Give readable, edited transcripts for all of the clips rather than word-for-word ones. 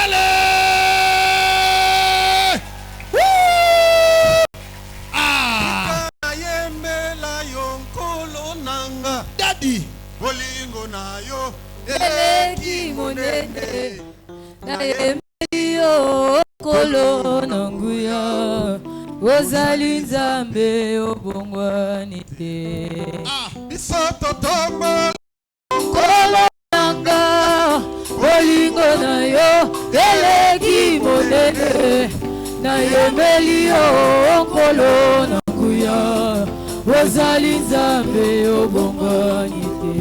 Mayele. Ah. Daddy. Bolingo na yo. Eleki monene. Na yemio kolo nanguya. Ozali nzambe obongwani te. Ah. Bisoto tombo. Kolo nanga. Bolingo na yo. Eleki monene. Na yemio kolo nanguya. Ozali nzambe obongwani te.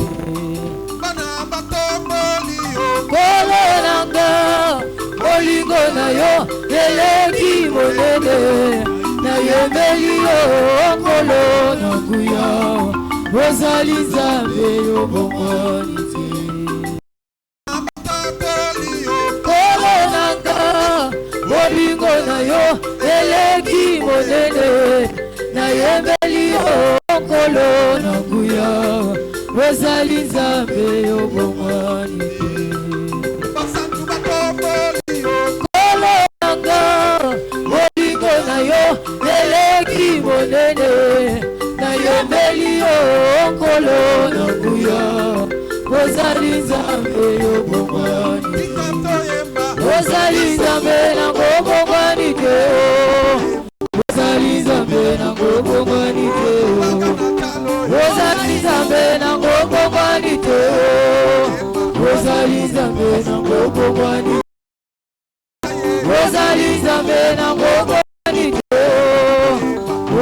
Bana batomboli yo. Kolo nanga. Bolingo na yo. Eleki monene. Na yembeli yo kolo nanguya. Ozali nzambe obongwani te. Batomboli yo. Kolo nanga. Bolingo na yo. Eleki monene. Na yembeli yo kolo nanguya. Ozali nzambe obongwani te. Basantu batomboli yo. Kolo nanga. Bolingo na yo. Eleki monene. Na yembeli yo kolo nanguya. Ozali nzambe obongwani te. Ozali nzambe na obongwani te. Ozali nzambe na obongwani te. Ozali nzambe na obongwani te. Ozali nzambe na obongwani te. Ozali nzambe na obongwani te.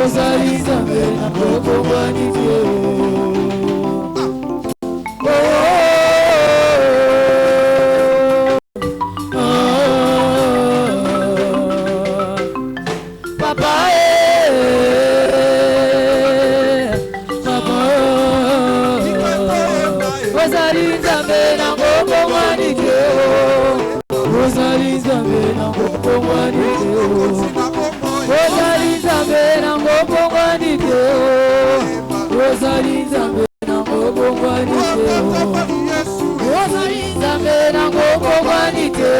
Ozali nzambe na obongwani te. Papa Papa Ozali nzambe na obongwani te. Ozali nzambe na obongwani te. Ozali nzambe na obongwani te. Ozali nzambe na obongwani te. Ozali nzambe na obongwani te.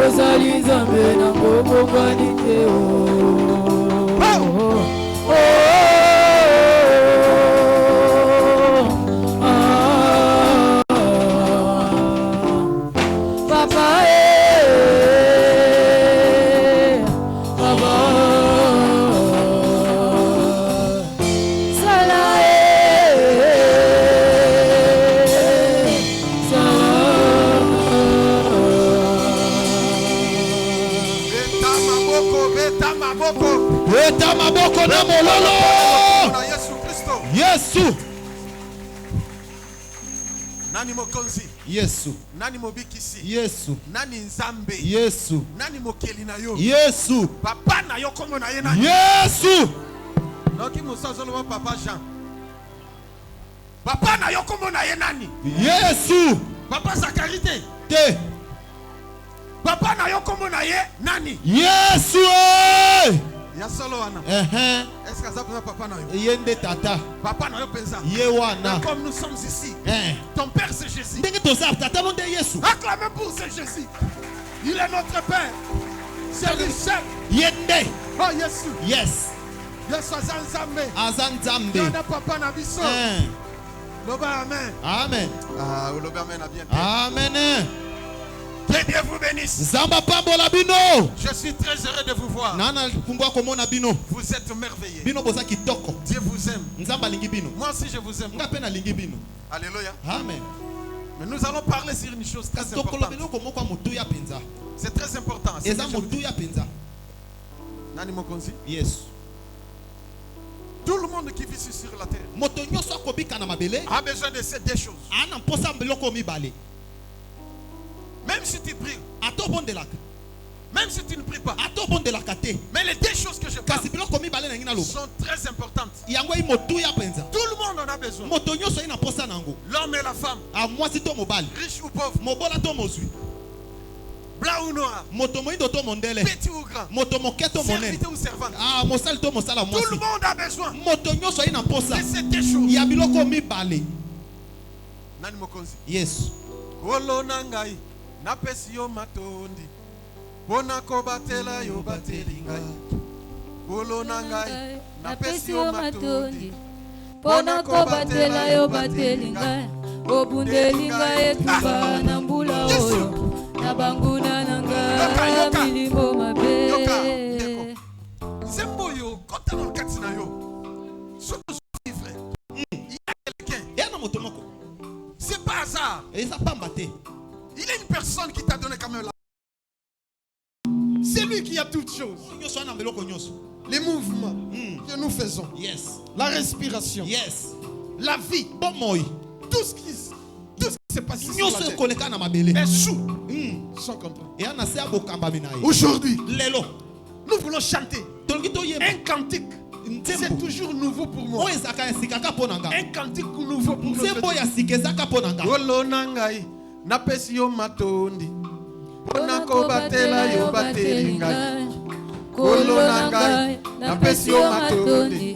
Ozali nzambe na obongwani te. Papa Papa Sala Eta maboko na mololo. Yesu. Nani mokonzi? Yesu. Nani mobikisi? Yesu. Nani nzambe? Yesu. Nani mokeli na yo? Yesu. Papa na yo komo na ye nani? Yesu. Noki Musa zolo papa Jean. Papa na yo komo na ye nani? Yesu. Papa Zakarite. Te. Papa na yo komo na ye nani? Yesu. Ya solo wana. Est-ce que ça peut papa na yo? Yende tata. Papa na yo penza. Yewana. Comme nous sommes ici. Ton père c'est Jésus. Ndenge tozar tata non de Yesu. Acclamez pour ce Jésus. Il est notre père. C'est le chef. Yende. Oh Yesu. Yes. Yesu azanzambe. Azanzambe. Yanda papa na biso. Loba amen. Amen. Ah, loba amen a bien. Amen. Que Dieu vous bénisse. Zamba pambola bino. Je suis très heureux de vous voir. Nana fungwa komona bino. Vous êtes merveilleux. Bino boza kitoko. Dieu vous aime. Nzamba lingi bino. Moi aussi je vous aime. Nga pena lingi bino. Alléluia. Amen. Mais nous allons parler sur une chose très importante. C'est très important. Nani mokonzi? Yes. Tout le monde qui vit sur la terre a besoin de ces deux choses. Même si tu pries, même si tu ne pries pas, mais les deux choses que je parle sont très importantes. Tout le monde en a besoin. L'homme et la femme, riche ou pauvre, blanc ou noir, petit ou grand, serviteur ou servante. Tout le monde a besoin de ces deux choses. Nani mokonzi? Yes. Olo nangai. napesi yo matondi pona kobatela yo bateli ngai kolo na ngai napesi yo matondi pona kobatela yo bateli ngai obundeli ngai etumba na mbula oyo na banguna na ngai milimo mabe zembo yo kota na kati na yo soto frère il y a quelqu'un c'est pas hasard il y a une personne qui t'a donné quand même la. C'est lui qui a toutes choses. Les mouvements que nous faisons. Yes. La respiration. Yes. La vie. Tout ce qui se passe ici sur la terre est sous son contrôle. Aujourd'hui, nous voulons chanter un cantique. C'est toujours nouveau pour moi. Un cantique nouveau pour moi. Olo nangai napesi yo matondi pona kobatela yo bateli ngai kolo nangai napesi yo matondi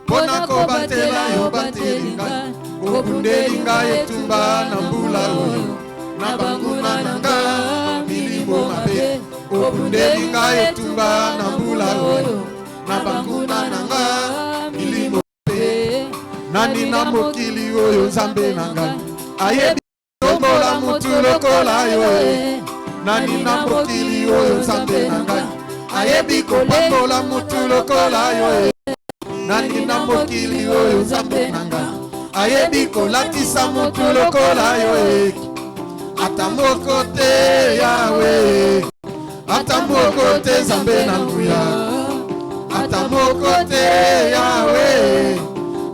pona kobatela yo bateli ngai obundeli ngai etumba na mbula oyo na banguna na ngai milimo mabe obundeli ngai etumba na mbula oyo na banguna na ngai milimo mabe nani na mokili oyo nzambe na ngai ayebi tombola mutu lokola yo nani na mokili oyo nzambe na ngai ayebi kopambola mutu lokola yo nani na mokili oyo nzambe na ngai ayebi kolatisa mutu lokola yo ata moko te yawe ata moko te nzambe na nguya ata moko te yawe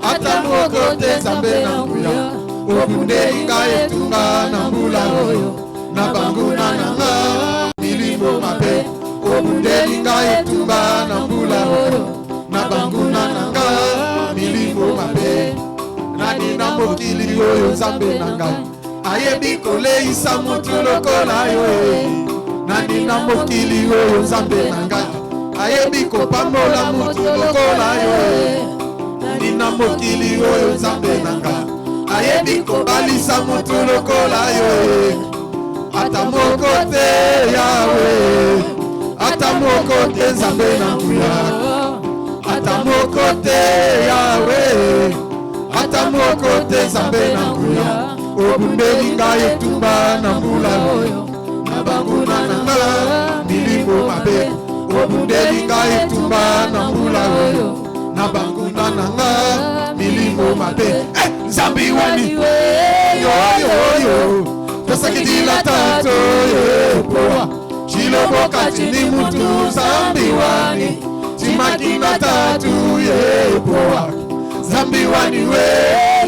ata moko te nzambe na nguya obundeli ngai etumba na mbula oyo na banguna na ngai milimo mabe obundeli ngai etumba na mbula oyo na banguna na ngai milimo mabe nani na mokili oyo nzambe na ngai ayebi koleisa mutu lokola yo nani na mokili oyo nzambe na ngai ayebi kopambola mutu lokola yo nani na mokili oyo nzambe na ngai ayebi kobalisa mutu lokola yo ata moko te yawe ata moko te nzambe na nguya ata moko te yawe ata moko te nzambe na nguya obundeli ngai etumba na mbula oyo na banguna na ngai milimo mabe obundeli ngai etumba na mbula oyo na banguna na ngai milimo mabe nzambi wani yoyoyo tosakidila tato yepoa chiloboka chini mutu nzambi wani chimakina tatu yepoa nzambi wani we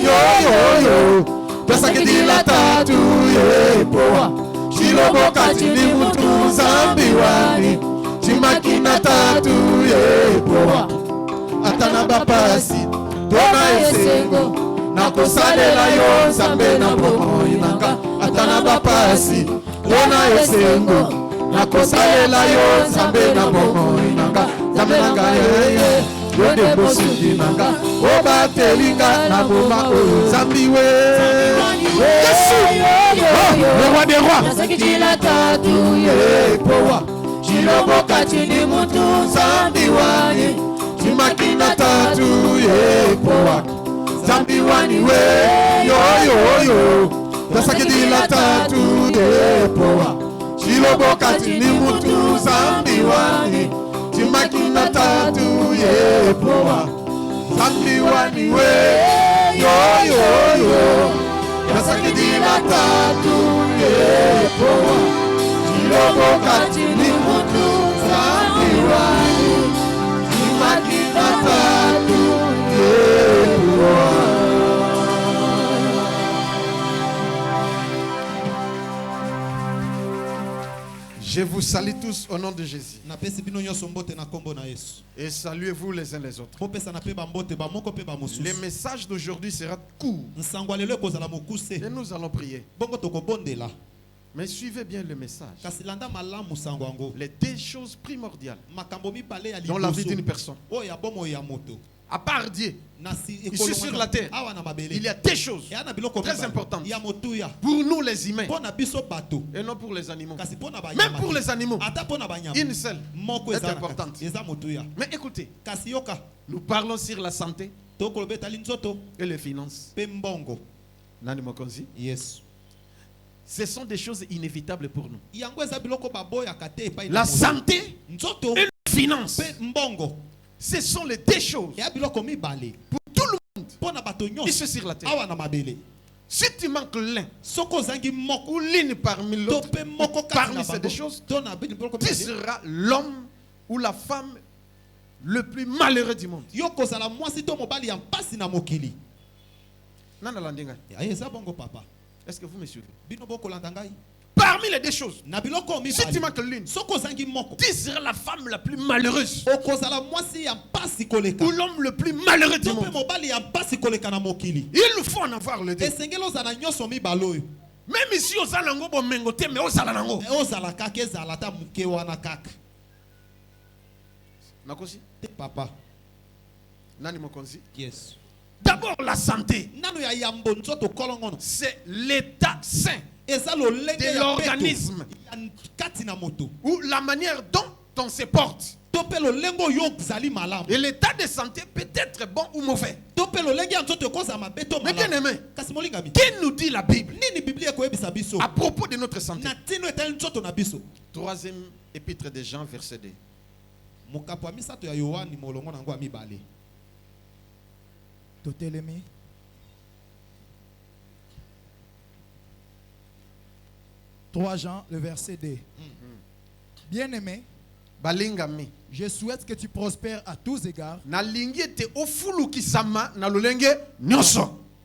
yoyoyo tosakidila tatu yepoa chiloboka chini mutu nzambi wani chimakina tatu yepoa atana bapasi tona esengo nakosalela yo nzambe na bomoi nanga atana bapasi tona esengo nakosalela yo nzambe na bomoi nanga nzambe nanga yeye yo nde bosuki nanga obatelinga na moma oyo nzambi we Yesu le roi des rois nasakidila tatu yepowa chiloboka chini mutu nzambi wani chimakina tatu yepowa nzambi wani we yoyoyo tasakidila tatu yepowa chiloboka chini mutu nzambi wani chimakina tatu yepowa nzambi wani we yoyoyo tasakidila tatu yepowa chiloboka chini mutu nzambi wani chimakina tatu yepowa. Je vous salue tous au nom de Jésus. Et saluez-vous les uns les autres. Le message d'aujourd'hui sera court. Et nous allons prier. Mais suivez bien le message. Les deux choses primordiales dans la vie d'une personne. À part Dieu, ici sur la terre, il y a des choses très importantes pour nous les humains et non pour les animaux. Même pour les animaux, une seule est importante. Mais écoutez, nous parlons sur la santé et les finances. Yes. Ce sont des choses inévitables pour nous. La santé et les finances, ce sont les deux choses pour tout le monde ici sur la terre. Si tu manques l'un ou l'une parmi l'autre, parmi ces deux choses, tu seras l'homme ou la femme le plus malheureux du monde. Est-ce que vous me suivez? Parmi les deux choses, si tu manques l'une, tu seras la femme la plus malheureuse ou l'homme le plus malheureux du monde. Il nous faut en avoir le deux. Même ici aux alango bomengote mais aux alango. Nakosi? Papa. Nani mokonzi? Yes. D'abord la santé. C'est l'état sain de l'organisme ou la manière dont on se porte. Et l'état de santé peut être bon ou mauvais. Mais bien aimé, qu'est-ce nous dit la Bible à propos de notre santé? Troisième épître de Jean, verset 2. Totelemi. Trois Jean, le verset 2. Bien-aimé, balingami, je souhaite que tu prospères à tous égards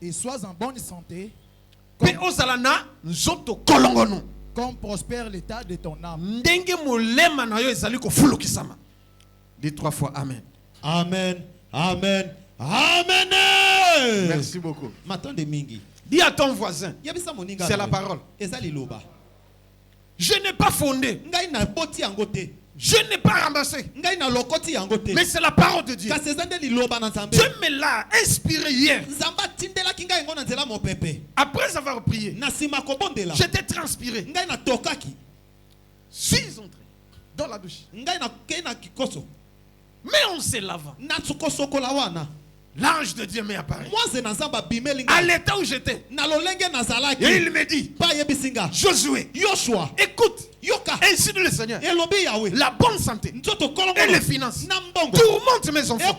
et sois en bonne santé comme prospère l'état de ton âme. Dis 3 fois Amen. Amen. Amen. Amen. Merci beaucoup. Dis Dis à ton voisin, c'est la parole. Je n'ai pas fondé. Je n'ai pas ramassé. Mais c'est la parole de Dieu. Dieu me l'a inspiré hier. Après avoir prié, j'étais transpiré. Je suis entré dans la douche. Mais on se lave. L'ange de Dieu m'est apparu. À l'état où j'étais. Et il me dit, Josué, écoute, ainsi dit le Seigneur, la bonne santé et les finances tourmentent mes enfants.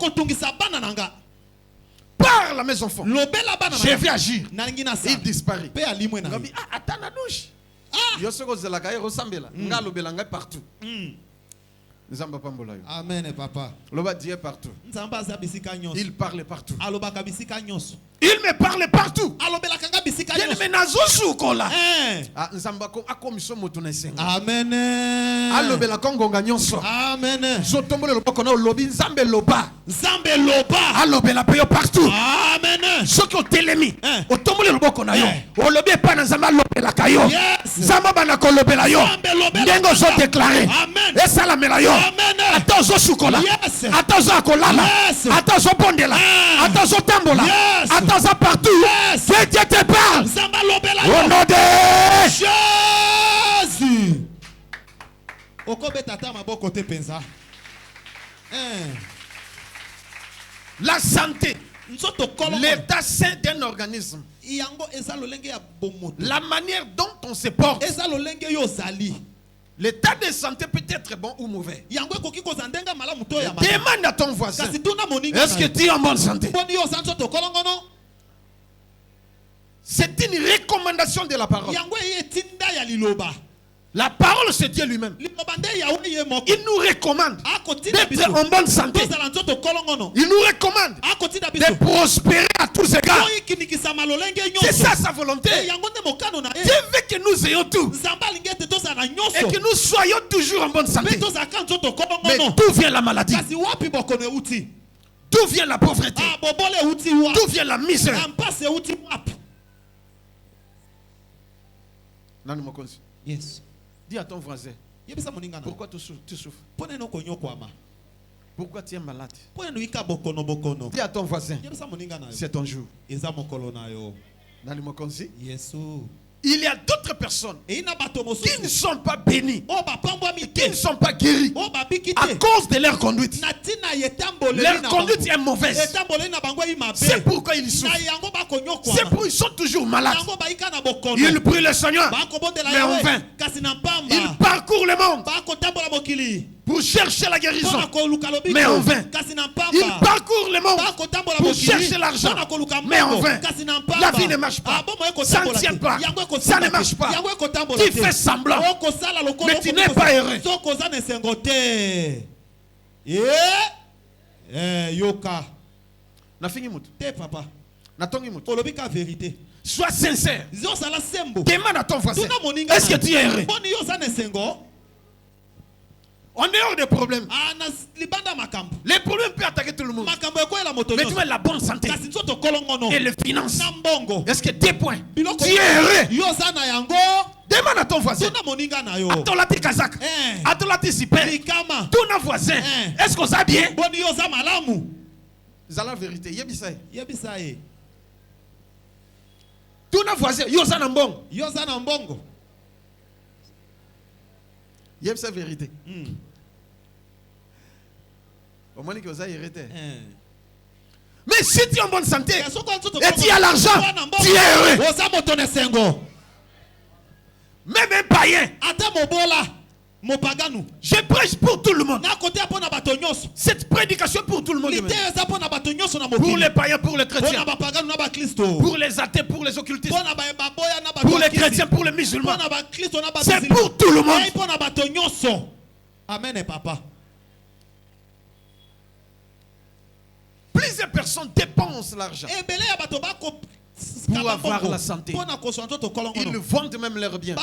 Parle à mes enfants. Je vais agir. Il disparaît. Attends la douche. Partout. Amen, papa. Dieu partout. Il parle partout. Il me parle partout. Amen. Amen. Zambe loba. Partout. Amen. Ce qui télémi. Et ça la melayo. Attention chocolat. Attention kolala. Attention bondela. Attention tambola. Attention partout. Que Dieu te parle. Au nom de Jésus. Okobe tata maboko te penza. La santé. L'état sain d'un organisme. La manière dont on se porte. L'état de santé peut être bon ou mauvais. Demande à ton voisin. Est-ce que tu es en bonne santé? C'est une recommandation de la parole. La parole, c'est Dieu lui-même. Il nous recommande d'être en bonne santé. Il nous recommande de prospérer à tous égards. C'est ça sa volonté. Dieu veut que nous ayons tout. Et que nous soyons toujours en bonne santé. Mais d'où vient la maladie? D'où vient la pauvreté? D'où vient la misère? Yes. Dis à ton voisin, pourquoi tu souffres? Pourquoi tu es malade? Dis à ton voisin, c'est ton jour. Il y a d'autres personnes qui ne sont pas bénies, qui ne sont pas guéries à cause de leur conduite. Leur conduite est mauvaise. C'est pourquoi ils souffrent. C'est pourquoi ils sont toujours malades. Ils prient le Seigneur, mais en vain. Ils parcourent le monde pour chercher la guérison, mais en vain. Ils parcourent le monde pour chercher l'argent, mais en vain. La vie ne marche pas. Ça ne tient pas. Ça ne marche pas. Tu fais semblant, mais tu n'es pas heureux. Yoka. Na fini mutu. Te papa. Na tongi mutu. Olobika vérité. Sois sincère. Demande à ton voisin. Est-ce que tu es heureux? En dehors des problèmes. Les problèmes peuvent attaquer tout le monde. Mais tu as la bonne santé et les finances. Est-ce que tes points? Tu es heureux? Demande à ton voisin. À ton lati kazak. À ton lati super. Ton voisin. Est-ce que ça bien? C'est la vérité. Yebisaye. Ton voisin. Yosana mbongo. Yosana mbongo. Yeb sa vérité. Au moins que vous avez hérité. Mais si tu es en bonne santé et tu as l'argent, tu es heureux. Même un païen. Je prêche pour tout le monde. Cette prédication pour tout le monde. Pour les païens, pour les chrétiens. Pour les athées, pour les occultistes. Pour les chrétiens, pour les musulmans. C'est pour tout le monde. Amen, papa. Plusieurs personnes dépensent l'argent pour avoir la santé. Ils vendent même leurs biens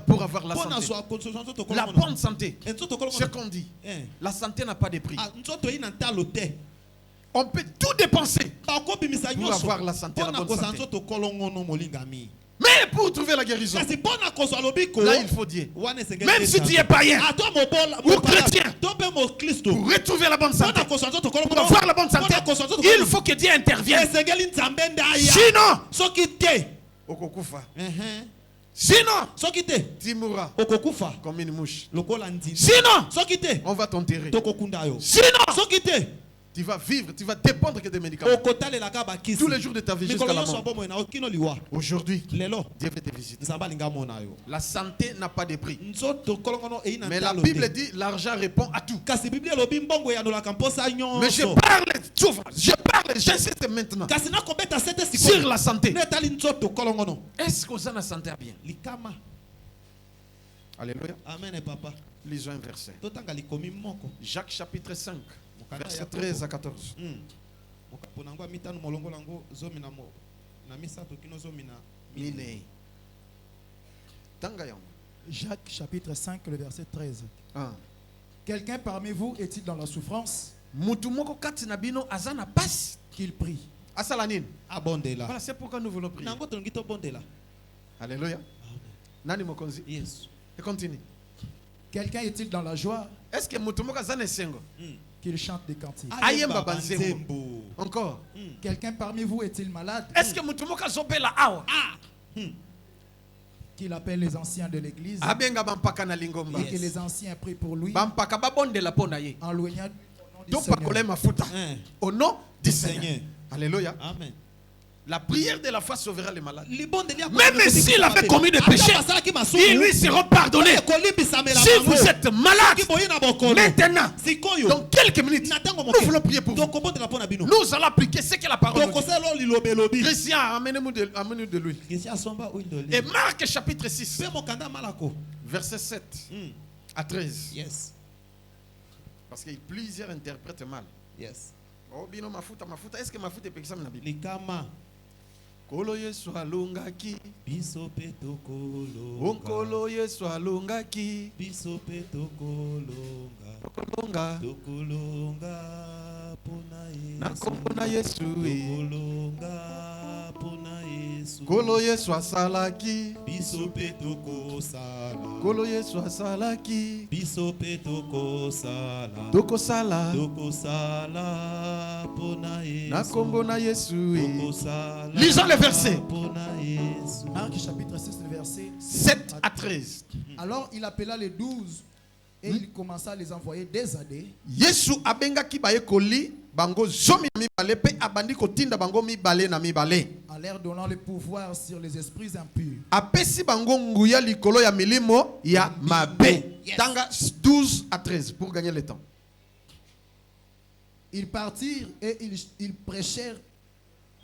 pour avoir la santé. La bonne santé, ce qu'on dit, la santé n'a pas de prix. On peut tout dépenser pour avoir la santé, la bonne santé. Mais pour trouver la guérison, là il faut dire, même si tu es païen ou chrétien, pour retrouver la bonne santé, pour avoir la bonne santé, il faut que Dieu intervienne. Sinon, sinon, tu mourras comme une mouche. Sinon, on va t'enterrer. Sinon, tu vas vivre, tu vas dépendre que des médicaments. Tous les jours de ta vie jusqu'à la mort. Aujourd'hui, Dieu fait te visiter. La santé n'a pas de prix. Mais la Bible dit l'argent répond à tout. Mais j'insiste maintenant sur la santé. Est-ce que vous avez la santé à bien? Alléluia. Amen, papa. Lisons un verset. Jacques chapitre 5. Verset 13 à 14. Jacques chapitre 5, le verset 13. Quelqu'un parmi vous est-il dans la souffrance? Qu'il prie. Voilà, c'est pourquoi nous voulons prier. Alléluia. Nani mokonzi? Yes. Et continue. Quelqu'un est-il dans la joie? Est-ce que Mutumoka Zane Sengo? Qu'il chante des cantiques. Ayemba Banzembo. Encore. Quelqu'un parmi vous est-il malade? Est-ce que Mutumoka Zobela Awa? Qu'il appelle les anciens de l'église. Abenga Bampaka na Lingomba. Et que les anciens prient pour lui. Bampaka Babonde la Ponaye. En loignant du Seigneur. Au nom du Seigneur. Alléluia. Amen. La prière de la foi sauvera les malades. Même s'il avait commis des péchés, ils lui seront pardonnés. Si vous êtes malade, maintenant, dans quelques minutes, nous voulons prier pour vous. Nous allons appliquer ce que la parole dit. Christian, amenez-nous de l'huile. Et Marc chapitre 6, verset 7 à 13. Yes. Parce que plusieurs interprètent mal. Yes. Oh, bino mafuta. Est-ce que mafuta est pekisa na Bible? Likama. Kolo Yesu alungaki. Biso peto kolonga. Onkolo Yesu alungaki. Biso peto kolonga. Tokolonga. Tokolonga pona Yesu. Nakombo na Yesu. Tokolonga pona Yesu. Yesu. Kolo Yesu asalaki. Biso pe tokosala. Kolo Yesu asalaki. Biso pe tokosala. Tokosala. Tokosala pona Yesu. Na kombo na Yesu. Tokosala. Lisons les versets. Pona Yesu. Marc chapitre 6, le verset 7 à 13. Alors il appela les 12 et il commença à les envoyer des années. Yesu abengaki baye koli bango zomi mibale pe abandi kotinda bango mibale na mibale. En leur donnant le pouvoir sur les esprits impurs. Apesi bango nguya likolo ya milimo ya mabe. Yes. Tanga 12 à 13 pour gagner le temps. Ils partirent et ils prêchèrent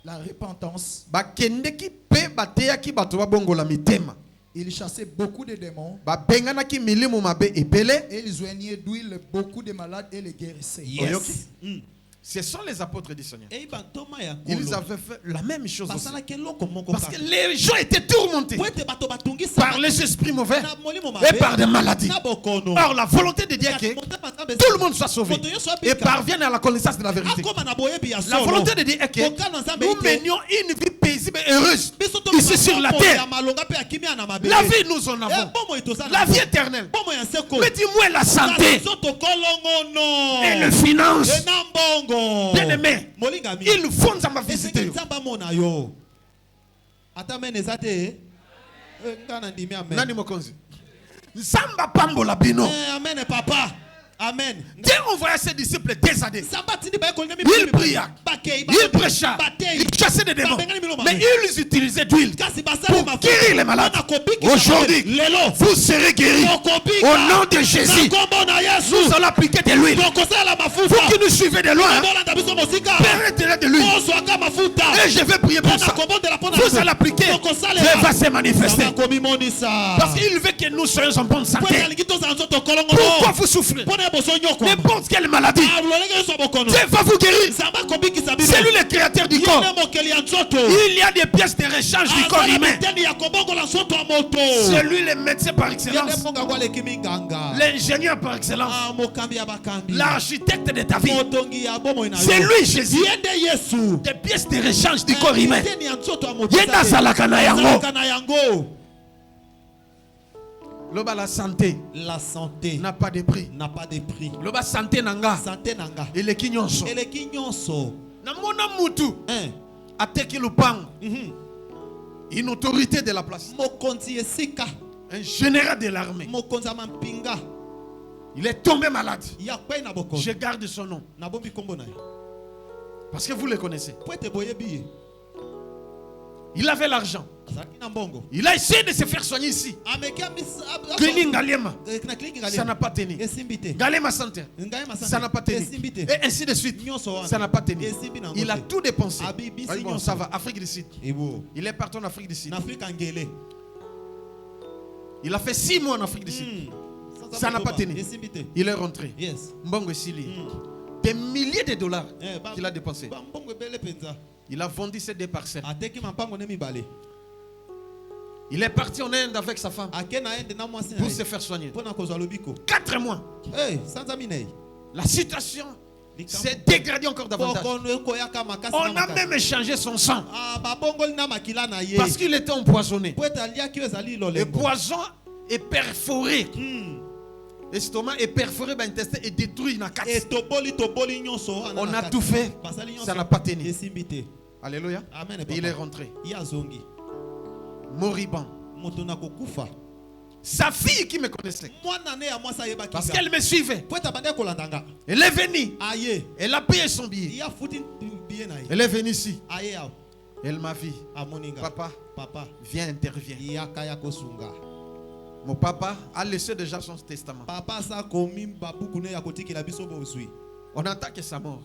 la repentance. Bakendeki pe bateyaki bato babongola mitema. Ils chassaient beaucoup de démons. Babenganaki milimo mabe ebele. Et ils joignaient d'huile beaucoup de malades et les guérissaient. Yes. Ce sont les apôtres du Seigneur. Ils avaient fait la même chose aussi. Parce que les gens étaient tourmentés par les esprits mauvais et par des maladies. Or, la volonté de Dieu est que tout le monde soit sauvé et parvienne à la connaissance de la vérité. La volonté de Dieu est que nous menions une vie paisible et heureuse ici sur la terre. La vie, nous en avons. La vie éternelle. Mais dis-moi la santé et les finances. Bien-aimé, il faut nous visiter. Nani mokonzi? Nzamba pambola bino. Amen, papa. Amen. Dieu envoya ses disciples des années. Il pria, il prêcha, il chassait des démons. Mais ils utilisaient d'huile pour guérir les malades. Aujourd'hui, vous serez guéris. Au nom de Jésus, nous allons appliquer de l'huile. Vous qui nous suivez de loin, permettez de l'huile. Et je vais prier pour ça. Vous allez appliquer. Dieu va se manifester. Parce qu'il veut que nous soyons en bonne santé. Pourquoi vous souffrez? N'importe quelle maladie, Dieu va vous guérir. C'est lui le créateur du corps. Il y a des pièces de rechange du corps humain. C'est lui le médecin par excellence, l'ingénieur par excellence, l'architecte de ta vie. C'est lui Jésus. Des pièces de rechange du corps humain. Loba la santé n'a pas de prix. Loba santé nanga. Ele kinyonso. Na mona mutu. Ateki lupango. Une autorité de la place. Un général de l'armée. Il est tombé malade. Je garde son nom. Parce que vous le connaissez. Il avait l'argent. Il a essayé de se faire soigner ici. Clinique Galema, ça n'a pas tenu. Galema Santé, ça n'a pas tenu. Et ainsi de suite, ça n'a pas tenu. Il a tout dépensé. Bon, ça va, Afrique du Sud. Il est parti en Afrique du Sud. Il a fait 6 mois en Afrique du Sud. Ça n'a pas tenu. Il est rentré. Mbongo Sili. Des milliers de dollars qu'il a dépensé. Il a vendu ses 2 parcelles. Il est parti en Inde avec sa femme pour se faire soigner. 4 mois. La situation s'est dégradée encore davantage. On a même échangé son sang parce qu'il était empoisonné. Le poison est perforé. L'estomac est perforé, l'intestin est détruit. On a tout fait, ça n'a pas tenu. Alléluia. Et il est rentré. Moriband. Sa fille qui me connaissait, parce qu'elle me suivait, elle est venue. Elle a payé son billet. Elle est venue ici. Elle m'a vu. Papa, viens, interviens. Mon papa a laissé déjà son testament. On entend que sa mort.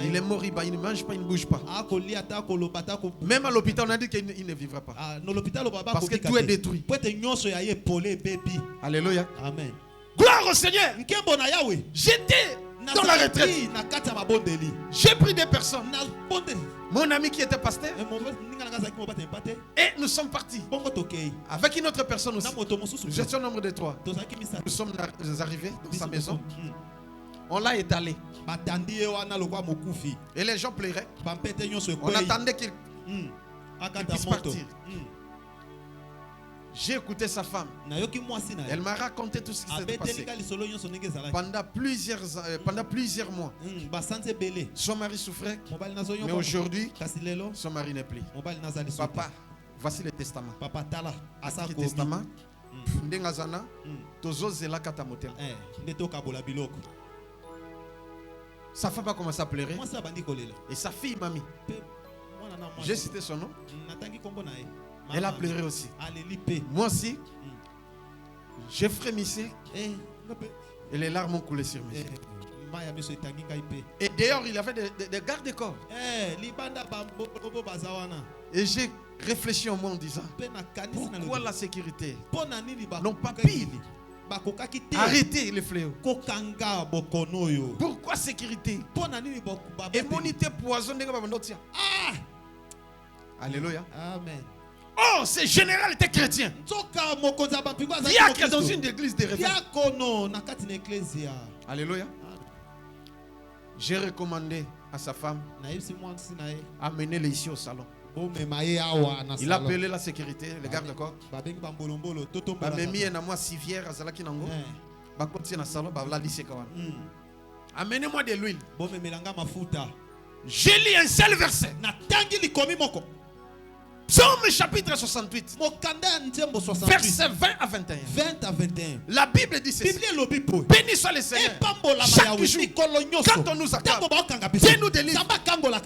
Il est mort, il ne mange pas, il ne bouge pas. Même à l'hôpital, on a dit qu'il ne vivra pas. Parce que tout est détruit. Alléluia. Amen. Gloire au Seigneur. J'étais dans la retraite. J'ai pris des personnes. Mon ami qui était pasteur. Et nous sommes partis. Avec une autre personne aussi. Je suis au nombre de 3. Nous sommes arrivés dans sa maison. On l'a étalé. Et les gens pleuraient. On attendait qu'il qu'il puisse partir. J'ai écouté sa femme. Elle m'a raconté tout ce qui s'était passé. Pendant plusieurs mois. Son mari souffrait. Mais aujourd'hui, son mari n'est plus. Papa, voici le testament. Le testament. Sa femme a commencé à pleurer. Et sa fille m'a mis. J'ai cité son nom. Elle a pleuré aussi. Moi aussi, j'ai frémissé. Et les larmes ont coulé sur mes yeux. Et d'ailleurs, il y avait des gardes-corps. Et j'ai réfléchi en moi en disant, pourquoi la sécurité n'ont pas pire? Arrêtez les fléaux. Pourquoi sécurité? Immunité poison. Alléluia. Amen. Oh, ce général était chrétien. Diacre dans une église de réveil. Alléluia. J'ai recommandé à sa femme amenez-le ici au salon. Il a appelé la sécurité, les gardes-corps. Amenez-moi de l'huile. J'ai lu un seul verset. Psaume chapitre 68, verset 20 à 21. La Bible dit ceci. Béni soit le Seigneur. Chaque jour, quand on nous acclame, Dieu nous délivre.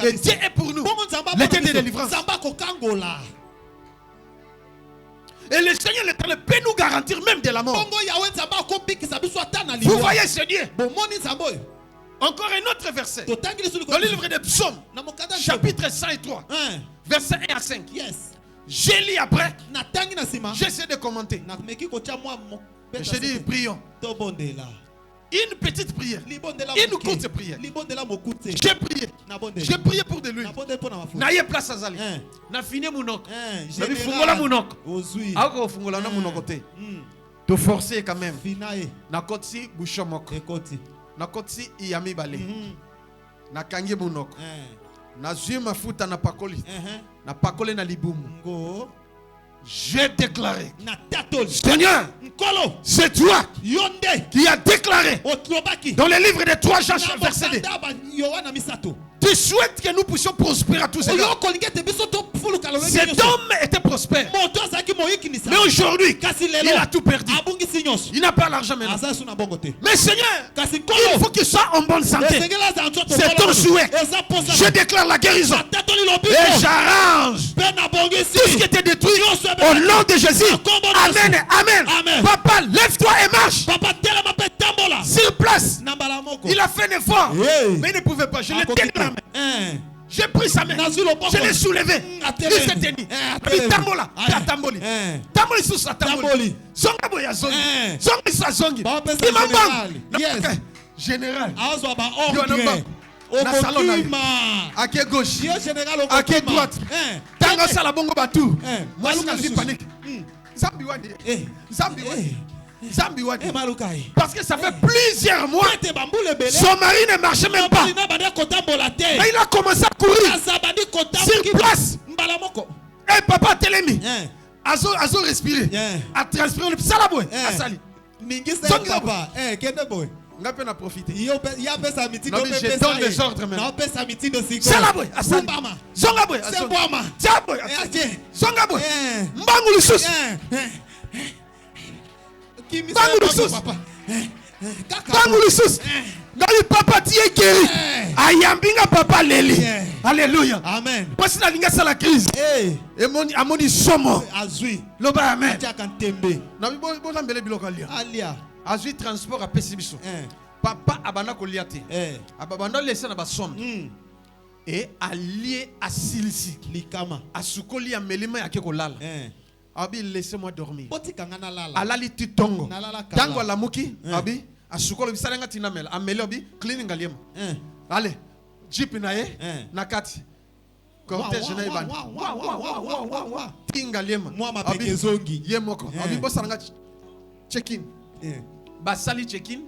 Et Dieu est pour nous l'éternel de délivrance. Et le Seigneur l'Éternel peut nous garantir même de la mort. Vous voyez ce Dieu. Encore un autre verset. Dans le livre des Psaumes, chapitre 103, verset 1 à 5. J'ai lu après. J'essaie de commenter. J'ai dit prions. Une petite prière. Une courte prière. J'ai prié. J'ai prié pour de l'huile. Naye place à Zali. Na fini mounok. Na bifungola mounok. Ako fungola na mounok te. To forcer quand même. Na kotsi bouchomok. Na kotsi iyami bale. Na kangi mounok. Na zui mafuta na pakoli. Na pakoli na libumu. J'ai déclaré, Seigneur, c'est toi qui as déclaré dans le livre de 3 Jean verset 2. Tu souhaites que nous puissions prospérer à tous ces égards. Cet homme était prospère. Mais aujourd'hui, il a tout perdu. Il n'a pas l'argent maintenant. Mais Seigneur, il faut qu'il soit en bonne santé. C'est ton souhait. Je déclare la guérison. Et j'arrange tout ce qui était détruit au nom de Jésus. Amen. Amen. Papa, lève-toi et marche. Sur place, il a fait un effort, mais il ne pouvait pas. Je l'ai tenu la main. J'ai pris sa main. Je l'ai soulevé. Il s'est tenu. Tambola. Tamboli. Tamboli sous sa tamboli. Zonga boya zongi. Zongi sa zongi. Imambang. Général. Na salon à quelle gauche, à quelle droite. Tanga sala bongo batu. Moi je panique. Zambi wadi. Parce que ça fait plusieurs mois. Son mari ne marchait même pas. Mais il a commencé à courir sur place. Et papa Telemi Azo respirer. A transpirer le salaboué. Asali. On a profité. Je donne des ordres maintenant. Salaboué. Asali. Zongaboué. Zongaboué. Mbangulusus. Bangulusus. Ngali papa tie guéri. Ayambinga papa leli. Alléluia. Amen. Parce que la linga c'est la crise. Et amoni somo. Azui. Loba amen. Na bo lambele biloko alia. Azui transport à pesibiso. Papa abana koliate. Ababanda laisser na ba somme. Et allié à silisi. Likama. Asukoli ya melima yake kolala. Abi, laissez-moi dormir. Alali titongo. Tango la muki. Abi, asukolo bisarenga tinamela. Amele abi, cleaning aliem. Allez, jeep nae, nakati. Cortège nae ban. Tingaliem. Moi ma pekezongi. Yemoko. Abi bosaranga check-in. Basali check-in.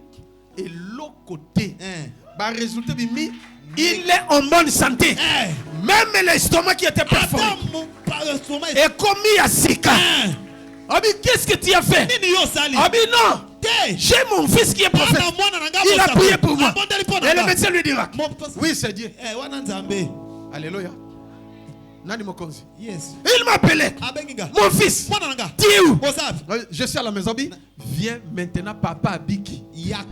et l'autre côté. Bah, résultat, il est en bonne santé. Même l'estomac qui était perforé. Et commis à Sika. Abi, qu'est-ce que tu as fait? Abi, non. J'ai mon fils qui est prophète. Il a prié pour moi. Et le médecin lui dira: oui, c'est Dieu. Alléluia. Yes. Il m'appelait. Mon fils. Tu es où? Je suis à la maison. Viens maintenant, papa Abiki. Yaka.